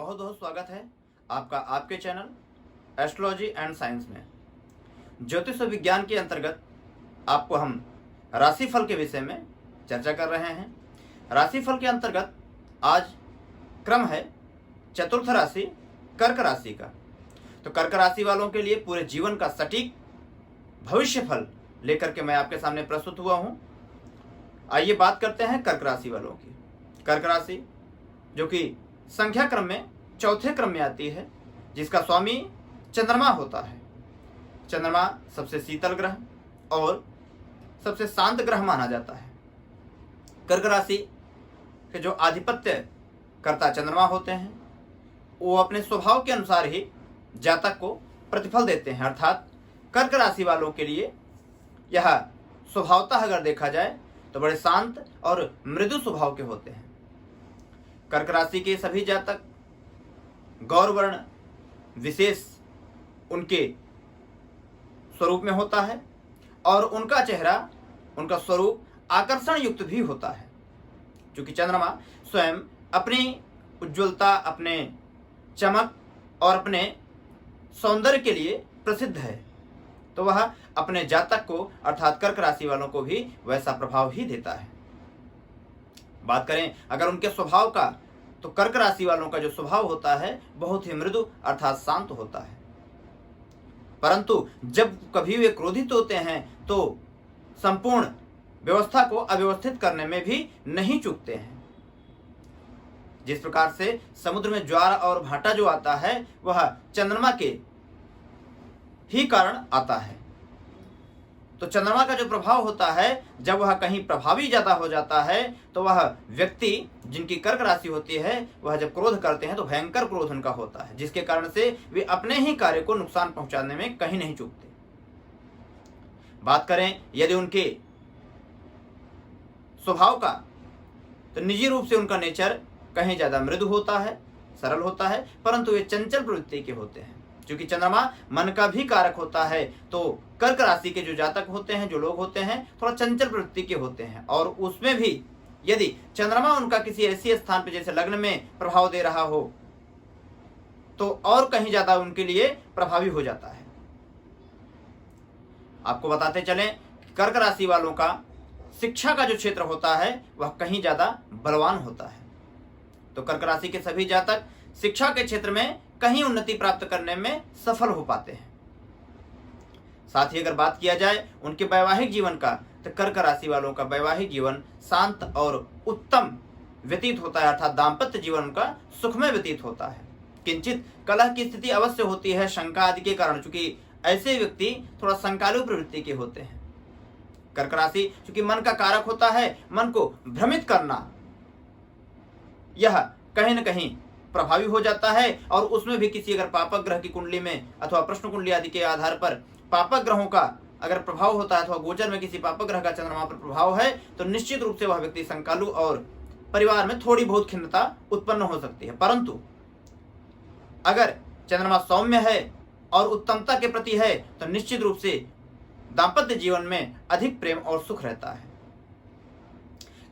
बहुत बहुत स्वागत है आपका आपके चैनल एस्ट्रोलॉजी एंड साइंस में। ज्योतिष विज्ञान के अंतर्गत आपको हम राशिफल के विषय में चर्चा कर रहे हैं। राशिफल के अंतर्गत आज क्रम है चतुर्थ राशि कर्क राशि का। तो कर्क राशि वालों के लिए पूरे जीवन का सटीक भविष्य फल लेकर के मैं आपके सामने प्रस्तुत हुआ हूं। आइए बात करते हैं कर्क राशि वालों की। कर्क राशि जो कि संख्या क्रम में चौथे क्रम में आती है, जिसका स्वामी चंद्रमा होता है। चंद्रमा सबसे शीतल ग्रह और सबसे शांत ग्रह माना जाता है। कर्क राशि के जो आधिपत्य कर्ता चंद्रमा होते हैं, वो अपने स्वभाव के अनुसार ही जातक को प्रतिफल देते हैं। अर्थात कर्क राशि वालों के लिए यह स्वभावतः अगर देखा जाए तो बड़े शांत और मृदु स्वभाव के होते हैं। कर्क राशि के सभी जातक गौरवर्ण विशेष उनके स्वरूप में होता है और उनका चेहरा, उनका स्वरूप आकर्षण युक्त भी होता है। क्योंकि चंद्रमा स्वयं अपनी उज्ज्वलता, अपने चमक और अपने सौंदर्य के लिए प्रसिद्ध है, तो वह अपने जातक को अर्थात कर्क राशि वालों को भी वैसा प्रभाव ही देता है। बात करें अगर उनके स्वभाव का, तो कर्क राशि वालों का जो स्वभाव होता है बहुत ही मृदु अर्थात शांत होता है। परंतु जब कभी वे क्रोधित होते हैं तो संपूर्ण व्यवस्था को अव्यवस्थित करने में भी नहीं चूकते हैं। जिस प्रकार से समुद्र में ज्वार और भाटा जो आता है वह चंद्रमा के ही कारण आता है। तो चंद्रमा का जो प्रभाव होता है, जब वह कहीं प्रभावी ज्यादा हो जाता है तो वह व्यक्ति जिनकी कर्क राशि होती है वह जब क्रोध करते हैं तो भयंकर क्रोध उनका होता है, जिसके कारण से वे अपने ही कार्य को नुकसान पहुंचाने में कहीं नहीं चूकते। बात करें यदि उनके स्वभाव का, तो निजी रूप से उनका नेचर कहीं ज्यादा मृदु होता है, सरल होता है, परंतु वे चंचल प्रवृत्ति के होते हैं। क्योंकि चंद्रमा मन का भी कारक होता है, तो कर्क राशि के जो जातक होते हैं, जो लोग होते हैं, थोड़ा चंचल प्रवृत्ति के होते हैं। और उसमें भी यदि चंद्रमा उनका किसी ऐसी स्थान पर जैसे लग्न में प्रभाव दे रहा हो तो और कहीं ज्यादा उनके लिए प्रभावी हो जाता है। आपको बताते चलें कर्क राशि वालों का शिक्षा का जो क्षेत्र होता है वह कहीं ज्यादा बलवान होता है। तो कर्क राशि के सभी जातक शिक्षा के क्षेत्र में कहीं उन्नति प्राप्त करने में सफल हो पाते हैं। साथ ही अगर बात किया जाए उनके वैवाहिक जीवन का, तो कर्क राशि वालों का वैवाहिक जीवन शांत और उत्तम व्यतीत होता है, अर्थात दाम्पत्य जीवन उनका सुखमय व्यतीत होता है। किंचित कलह की स्थिति अवश्य होती है शंका आदि के कारण, चूंकि ऐसे व्यक्ति थोड़ा शंकालु प्रवृत्ति के होते हैं। कर्क राशि चूंकि मन का कारक होता है, मन को भ्रमित करना यह कहीं न कहीं प्रभावी हो जाता है। और उसमें भी किसी अगर पापक ग्रह की कुंडली में अथवा प्रश्न कुंडली आदि के आधार पर पापक ग्रहों का अगर प्रभाव होता है अथवा गोचर में किसी पापक ग्रह का चंद्रमा पर प्रभाव है, तो निश्चित रूप से वह व्यक्ति शंकालु और परिवार में थोड़ी बहुत खिन्नता उत्पन्न हो सकती है। परंतु अगर चंद्रमा सौम्य है और उत्तमता के प्रति है तो निश्चित रूप से दाम्पत्य जीवन में अधिक प्रेम और सुख रहता है।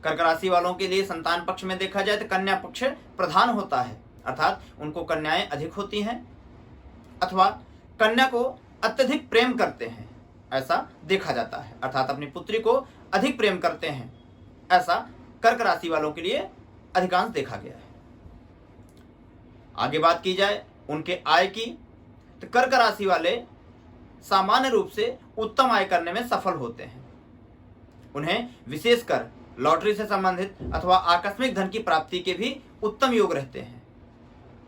कर्क राशि वालों के लिए संतान पक्ष में देखा जाए तो कन्या पक्ष प्रधान होता है, अर्थात उनको कन्याएं अधिक होती हैं अथवा कन्या को अत्यधिक प्रेम करते हैं, ऐसा देखा जाता है। अर्थात अपनी पुत्री को अधिक प्रेम करते हैं, ऐसा कर्क राशि वालों के लिए अधिकांश देखा गया है। आगे बात की जाए उनके आय की, तो कर्क राशि वाले सामान्य रूप से उत्तम आय करने में सफल होते हैं। उन्हें विशेषकर लॉटरी से संबंधित अथवा आकस्मिक धन की प्राप्ति के भी उत्तम योग रहते हैं।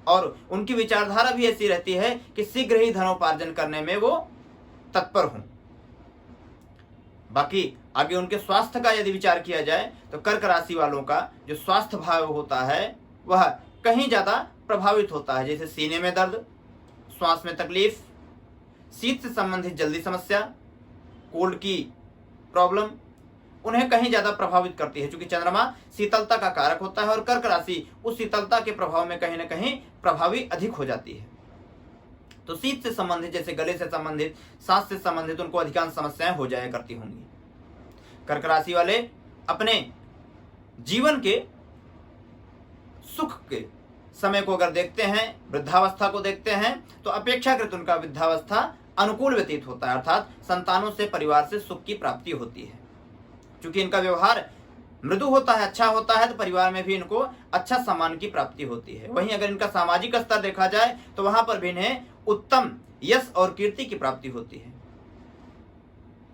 और उनकी विचारधारा भी ऐसी रहती है कि शीघ्र ही धनोपार्जन करने में वो तत्पर हों। बाकी आगे उनके स्वास्थ्य का यदि विचार किया जाए तो कर्क राशि वालों का जो स्वास्थ्य भाव होता है वह कहीं ज्यादा प्रभावित होता है, जैसे सीने में दर्द, श्वास में तकलीफ, शीत से संबंधित जल्दी समस्या, कोल्ड की प्रॉब्लम उन्हें कहीं ज्यादा प्रभावित करती है। क्योंकि चंद्रमा शीतलता का कारक होता है और कर्क राशि उस शीतलता के प्रभाव में कहीं न कहीं प्रभावी अधिक हो जाती है। तो शीत से संबंधित, जैसे गले से संबंधित, सांस से संबंधित उनको अधिकांश समस्याएं हो जाया करती होंगी। कर्क राशि वाले अपने जीवन के सुख के समय को अगर देखते हैं, वृद्धावस्था को देखते हैं, तो अपेक्षाकृत उनका वृद्धावस्था अनुकूल व्यतीत होता है, अर्थात संतानों से परिवार से सुख की प्राप्ति होती है। क्योंकि इनका व्यवहार मृदु होता है, अच्छा होता है, तो परिवार में भी इनको अच्छा सम्मान की प्राप्ति होती है। वहीं अगर इनका सामाजिक स्तर देखा जाए तो वहां पर भी इन्हें उत्तम यश और कीर्ति की प्राप्ति होती है।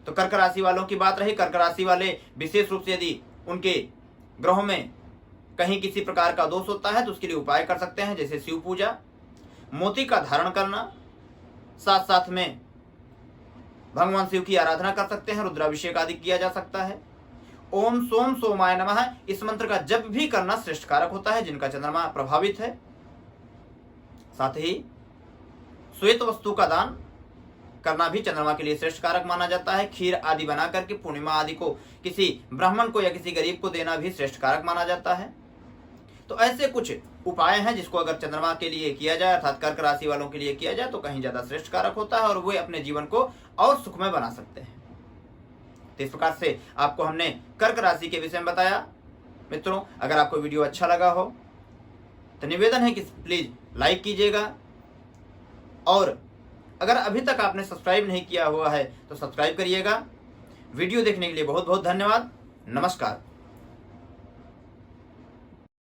तो कर्क राशि वालों की बात रही। कर्क राशि वाले विशेष रूप से यदि उनके ग्रहों में कहीं किसी प्रकार का दोष होता है तो उसके लिए उपाय कर सकते हैं, जैसे शिव पूजा, मोती का धारण करना, साथ साथ में भगवान शिव की आराधना कर सकते हैं, रुद्राभिषेक आदि किया जा सकता है। ओम सोम सोमाय नमः इस मंत्र का जप भी करना श्रेष्ठ कारक होता है जिनका चंद्रमा प्रभावित है। साथ ही श्वेत वस्तु का दान करना भी चंद्रमा के लिए श्रेष्ठ कारक माना जाता है। खीर आदि बना करके पूर्णिमा आदि को किसी ब्राह्मण को या किसी गरीब को देना भी श्रेष्ठ कारक माना जाता है। तो ऐसे कुछ उपाय हैं जिसको अगर चंद्रमा के लिए किया जाए, अर्थात कर्क राशि वालों के लिए किया जाए, तो कहीं ज्यादा श्रेष्ठ कारक होता है और वे अपने जीवन को और सुखमय बना सकते हैं। तो इस प्रकार से आपको हमने कर्क राशि के विषय में बताया। मित्रों, अगर आपको वीडियो अच्छा लगा हो तो निवेदन है कि प्लीज लाइक कीजिएगा, और अगर अभी तक आपने सब्सक्राइब नहीं किया हुआ है तो सब्सक्राइब करिएगा। वीडियो देखने के लिए बहुत बहुत धन्यवाद। नमस्कार।